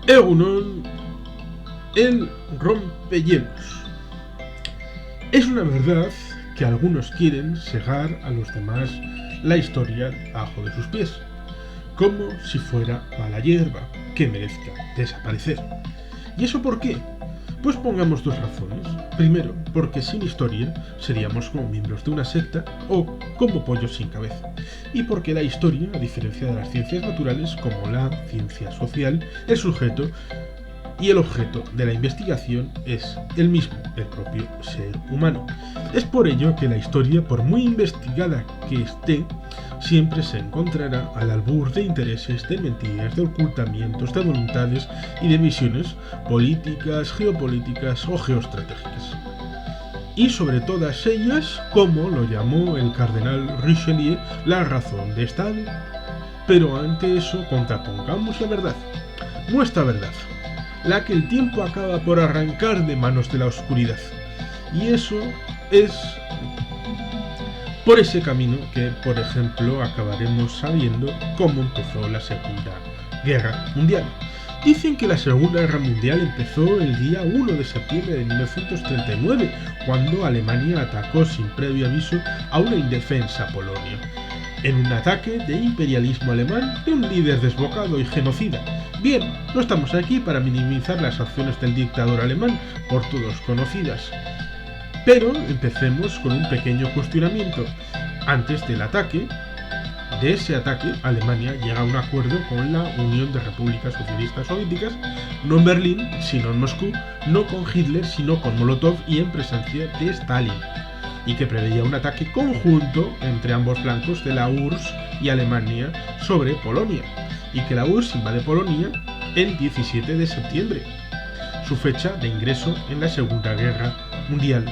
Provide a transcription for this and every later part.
Egunon, el rompehielos. Es una verdad que algunos quieren cegar a los demás la historia abajo de sus pies, como si fuera mala hierba que merezca desaparecer. ¿Y eso por qué? Pues pongamos dos razones. Primero, porque sin historia seríamos como miembros de una secta o como pollos sin cabeza. Y porque la historia, a diferencia de las ciencias naturales como la ciencia social, el sujeto y el objeto de la investigación es el mismo, el propio ser humano. Es por ello que la historia, por muy investigada que esté, siempre se encontrará al albur de intereses, de mentiras, de ocultamientos, de voluntades y de visiones políticas, geopolíticas o geoestratégicas. Y sobre todas ellas, como lo llamó el cardenal Richelieu, la razón de Estado. Pero ante eso contrapongamos la verdad, nuestra verdad, la que el tiempo acaba por arrancar de manos de la oscuridad. Y eso es por ese camino que, por ejemplo, acabaremos sabiendo cómo empezó la Segunda Guerra Mundial. Dicen que la Segunda Guerra Mundial empezó el día 1 de septiembre de 1939, cuando Alemania atacó sin previo aviso a una indefensa Polonia, en un ataque de imperialismo alemán de un líder desbocado y genocida. Bien, no estamos aquí para minimizar las acciones del dictador alemán, por todos conocidas. Pero empecemos con un pequeño cuestionamiento. Antes del ataque, de ese ataque, Alemania llega a un acuerdo con la Unión de Repúblicas Socialistas Soviéticas, no en Berlín, sino en Moscú, no con Hitler, sino con Molotov y en presencia de Stalin, y que preveía un ataque conjunto entre ambos flancos de la URSS y Alemania sobre Polonia, y que la URSS invade Polonia el 17 de septiembre, su fecha de ingreso en la Segunda Guerra Mundial.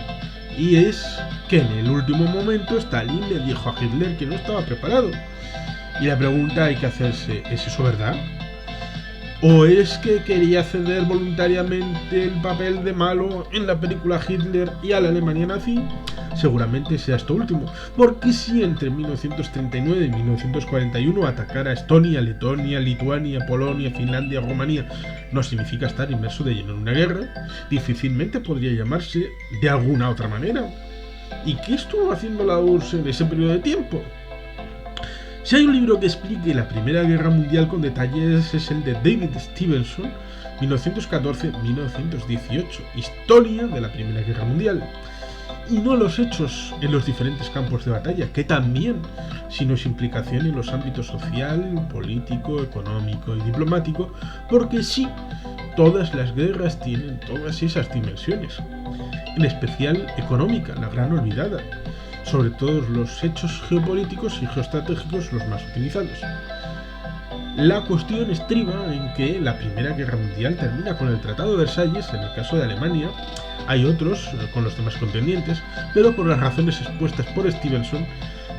Y es que en el último momento Stalin le dijo a Hitler que no estaba preparado. Y la pregunta hay que hacerse, ¿es eso verdad? ¿O es que quería ceder voluntariamente el papel de malo en la película Hitler y a la Alemania nazi? Seguramente sea esto último, porque si entre 1939 y 1941 atacar a Estonia, Letonia, Lituania, Polonia, Finlandia, Rumanía no significa estar inmerso de lleno en una guerra, difícilmente podría llamarse de alguna otra manera. ¿Y qué estuvo haciendo la URSS en ese periodo de tiempo? Si hay un libro que explique la Primera Guerra Mundial con detalles es el de David Stevenson, 1914-1918, Historia de la Primera Guerra Mundial. Y no los hechos en los diferentes campos de batalla, que también, sino su implicación en los ámbitos social, político, económico y diplomático, porque sí, todas las guerras tienen todas esas dimensiones, en especial económica, la gran olvidada, sobre todo los hechos geopolíticos y geoestratégicos los más utilizados. La cuestión estriba en que la Primera Guerra Mundial termina con el Tratado de Versalles en el caso de Alemania. Hay otros con los demás contendientes, pero por las razones expuestas por Stevenson,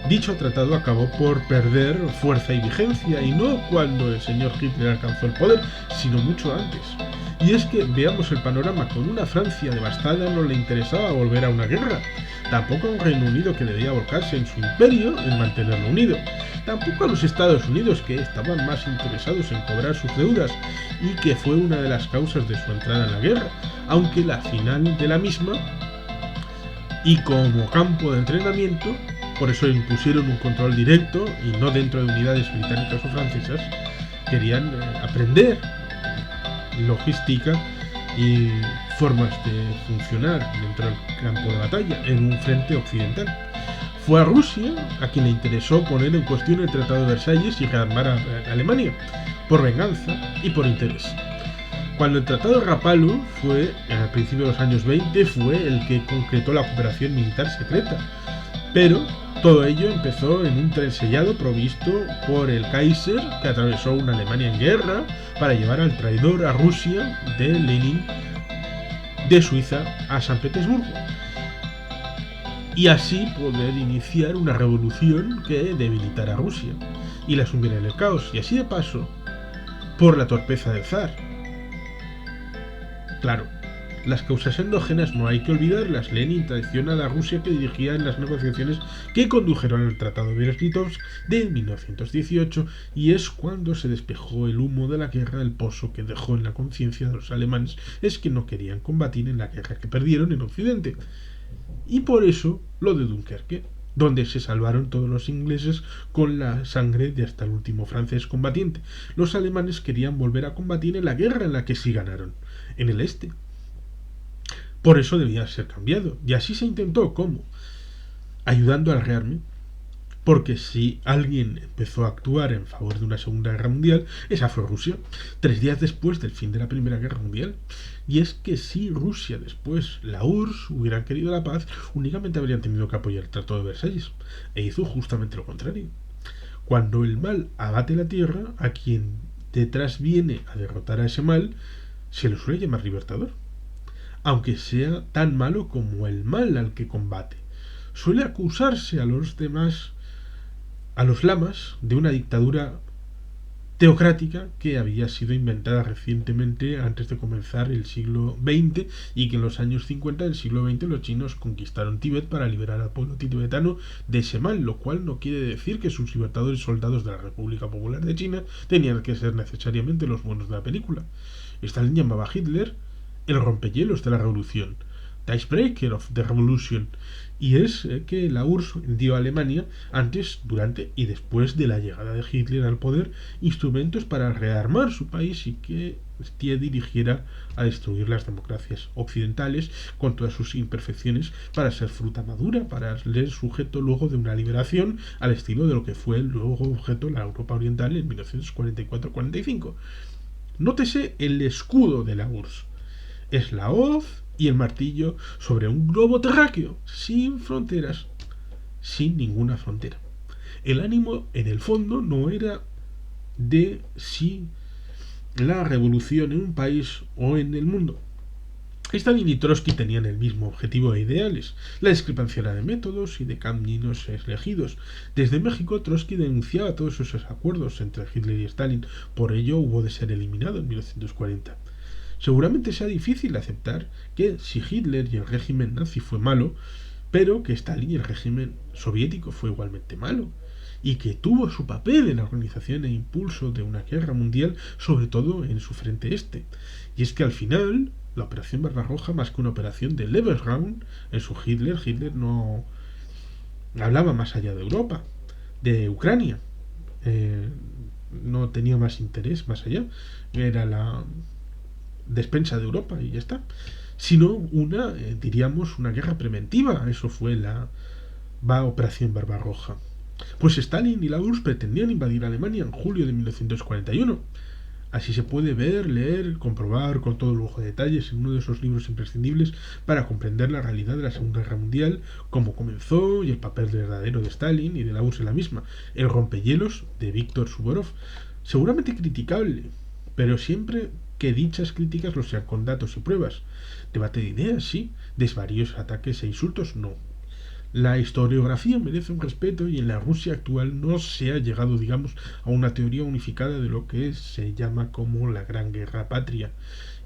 dicho tratado acabó por perder fuerza y vigencia, y no cuando el señor Hitler alcanzó el poder, sino mucho antes. Y es que veamos el panorama: con una Francia devastada no le interesaba volver a una guerra, tampoco a un Reino Unido que debía volcarse en su imperio en mantenerlo unido, tampoco a los Estados Unidos, que estaban más interesados en cobrar sus deudas y que fue una de las causas de su entrada en la guerra, aunque la final de la misma, y como campo de entrenamiento, por eso impusieron un control directo y no dentro de unidades británicas o francesas, querían aprender logística y formas de funcionar dentro del campo de batalla en un frente occidental. Fue a Rusia a quien le interesó poner en cuestión el Tratado de Versalles y rearmar a Alemania, por venganza y por interés. Cuando el Tratado de Rapallo fue, al principio de los años 20, fue el que concretó la cooperación militar secreta, pero todo ello empezó en un tren sellado provisto por el Kaiser, que atravesó una Alemania en guerra para llevar al traidor a Rusia de Lenin de Suiza a San Petersburgo, y así poder iniciar una revolución que debilitara a Rusia y la sumiera en el caos, y así de paso, por la torpeza del zar. Claro, Las causas endógenas no hay que olvidarlas. Lenin traiciona a la Rusia que dirigía en las negociaciones que condujeron al Tratado de Brest-Litovsk de 1918, y es cuando se despejó el humo de la guerra. El pozo que dejó en la conciencia de los alemanes es que no querían combatir en la guerra que perdieron en Occidente. Y por eso lo de Dunkerque, donde se salvaron todos los ingleses con la sangre de hasta el último francés combatiente. Los alemanes querían volver a combatir en la guerra en la que sí ganaron, en el este. Por eso debía ser cambiado. Y así se intentó. ¿Cómo? Ayudando al rearme. Porque si alguien empezó a actuar en favor de una Segunda Guerra Mundial, esa fue Rusia, 3 días después del fin de la Primera Guerra Mundial. Y es que si Rusia después, la URSS, hubieran querido la paz, únicamente habrían tenido que apoyar el Tratado de Versalles. E hizo justamente lo contrario. Cuando el mal abate la tierra, a quien detrás viene a derrotar a ese mal, se le suele llamar libertador, aunque sea tan malo como el mal al que combate. Suele acusarse a los demás, a los lamas, de una dictadura teocrática que había sido inventada recientemente antes de comenzar el siglo XX, y que en los años 50 del siglo XX los chinos conquistaron Tíbet para liberar al pueblo tibetano de ese mal, lo cual no quiere decir que sus libertadores soldados de la República Popular de China tenían que ser necesariamente los buenos de la película. Stalin llamaba a Hitler el rompehielos de la revolución, the icebreaker of the revolution, y es que la URSS dio a Alemania, antes, durante y después de la llegada de Hitler al poder, instrumentos para rearmar su país y que dirigiera a destruir las democracias occidentales con todas sus imperfecciones, para ser fruta madura, para ser sujeto luego de una liberación al estilo de lo que fue luego objeto la Europa Oriental en 1944-45. Nótese el escudo de la URSS. Es la hoz y el martillo sobre un globo terráqueo, sin fronteras, sin ninguna frontera. El ánimo, en el fondo, no era de si la revolución en un país o en el mundo. Stalin y Trotsky tenían el mismo objetivo e ideales. La discrepancia era de métodos y de caminos elegidos. Desde México, Trotsky denunciaba todos esos acuerdos entre Hitler y Stalin. Por ello hubo de ser eliminado en 1940. Seguramente sea difícil aceptar que si Hitler y el régimen nazi fue malo, pero que Stalin y el régimen soviético fue igualmente malo, y que tuvo su papel en la organización e impulso de una guerra mundial, sobre todo en su frente este. Y es que al final, la Operación Barbarroja, más que una operación de Lebensraum, en su Hitler no hablaba más allá de Europa, de Ucrania. No tenía más interés más allá. Era la despensa de Europa y ya está, sino una, diríamos, una guerra preventiva. Eso fue la Operación Barbarroja. Pues Stalin y la URSS pretendían invadir Alemania en julio de 1941. Así se puede ver, leer, comprobar con todo lujo de detalles en uno de esos libros imprescindibles para comprender la realidad de la Segunda Guerra Mundial, cómo comenzó y el papel verdadero de Stalin y de la URSS en la misma, El rompehielos de Víctor Suvorov. Seguramente criticable, pero siempre que dichas críticas lo sean con datos y pruebas. Debate de ideas, sí. Desvaríos, ataques e insultos, no. La historiografía merece un respeto, y en la Rusia actual no se ha llegado, digamos, a una teoría unificada de lo que se llama como la Gran Guerra Patria.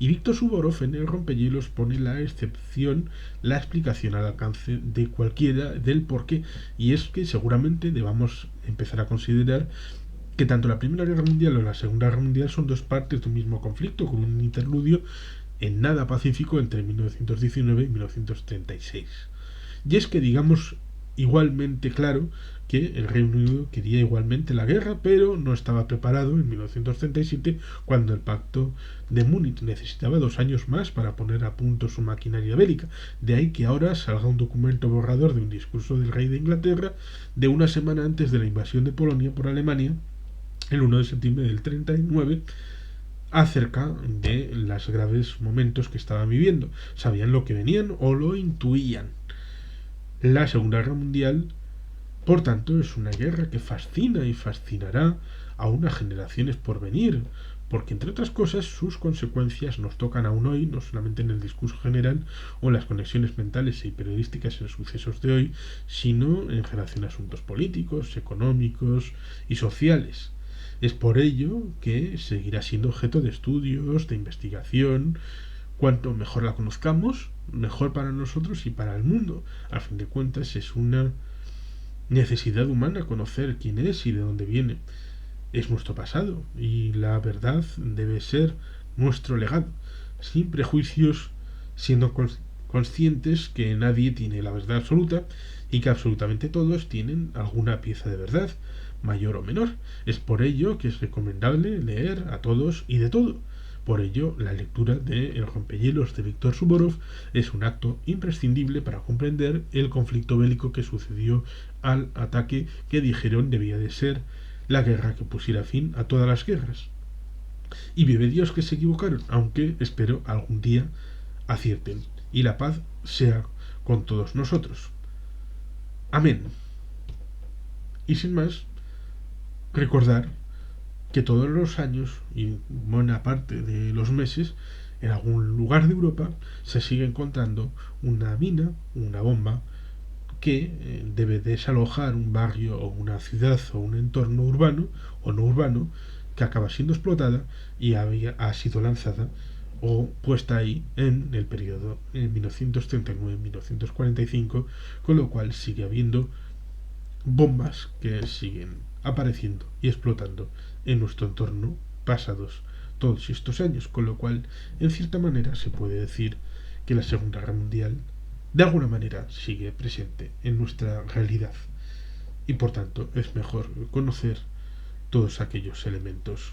Y Víctor Suvorov en El rompehielos pone la excepción, la explicación al alcance de cualquiera del porqué, y es que seguramente debamos empezar a considerar que tanto la Primera Guerra Mundial o la Segunda Guerra Mundial son dos partes de un mismo conflicto, con un interludio en nada pacífico entre 1919 y 1936. Y es que digamos igualmente claro que el Reino Unido quería igualmente la guerra, pero no estaba preparado en 1937, cuando el Pacto de Múnich necesitaba 2 años más para poner a punto su maquinaria bélica. De ahí que ahora salga un documento borrador de un discurso del rey de Inglaterra de una semana antes de la invasión de Polonia por Alemania, el 1 de septiembre del 39, acerca de los graves momentos que estaban viviendo. Sabían lo que venían o lo intuían. La Segunda Guerra Mundial, por tanto, es una guerra que fascina y fascinará a unas generaciones por venir, porque entre otras cosas sus consecuencias nos tocan aún hoy, no solamente en el discurso general o en las conexiones mentales y periodísticas en sucesos de hoy, sino en relación a asuntos políticos, económicos y sociales. Es por ello que seguirá siendo objeto de estudios, de investigación, Cuanto mejor la conozcamos, mejor para nosotros y para el mundo. A fin de cuentas, es una necesidad humana conocer quién es y de dónde viene. Es nuestro pasado y la verdad debe ser nuestro legado, sin prejuicios, siendo conscientes que nadie tiene la verdad absoluta y que absolutamente todos tienen alguna pieza de verdad, mayor o menor. Es por ello que es recomendable leer a todos y de todo. Por ello, la lectura de El rompehielos de Víctor Suvorov es un acto imprescindible para comprender el conflicto bélico que sucedió al ataque que dijeron debía de ser la guerra que pusiera fin a todas las guerras. Y vive Dios que se equivocaron, aunque espero algún día acierten y la paz sea con todos nosotros. Amén. Y sin más, recordar que todos los años y buena parte de los meses en algún lugar de Europa se sigue encontrando una mina, una bomba que debe desalojar un barrio o una ciudad o un entorno urbano o no urbano que acaba siendo explotada y ha sido lanzada o puesta ahí en el periodo en 1939-1945, con lo cual sigue habiendo bombas que siguen apareciendo y explotando en nuestro entorno pasados todos estos años, con lo cual en cierta manera se puede decir que la Segunda Guerra Mundial de alguna manera sigue presente en nuestra realidad y por tanto es mejor conocer todos aquellos elementos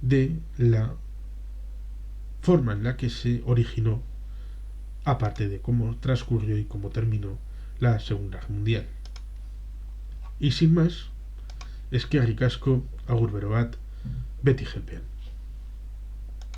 de la forma en la que se originó, aparte de cómo transcurrió y cómo terminó la Segunda Guerra Mundial. Y sin más, eskerrik asko, agur bero bat, beti jelpean.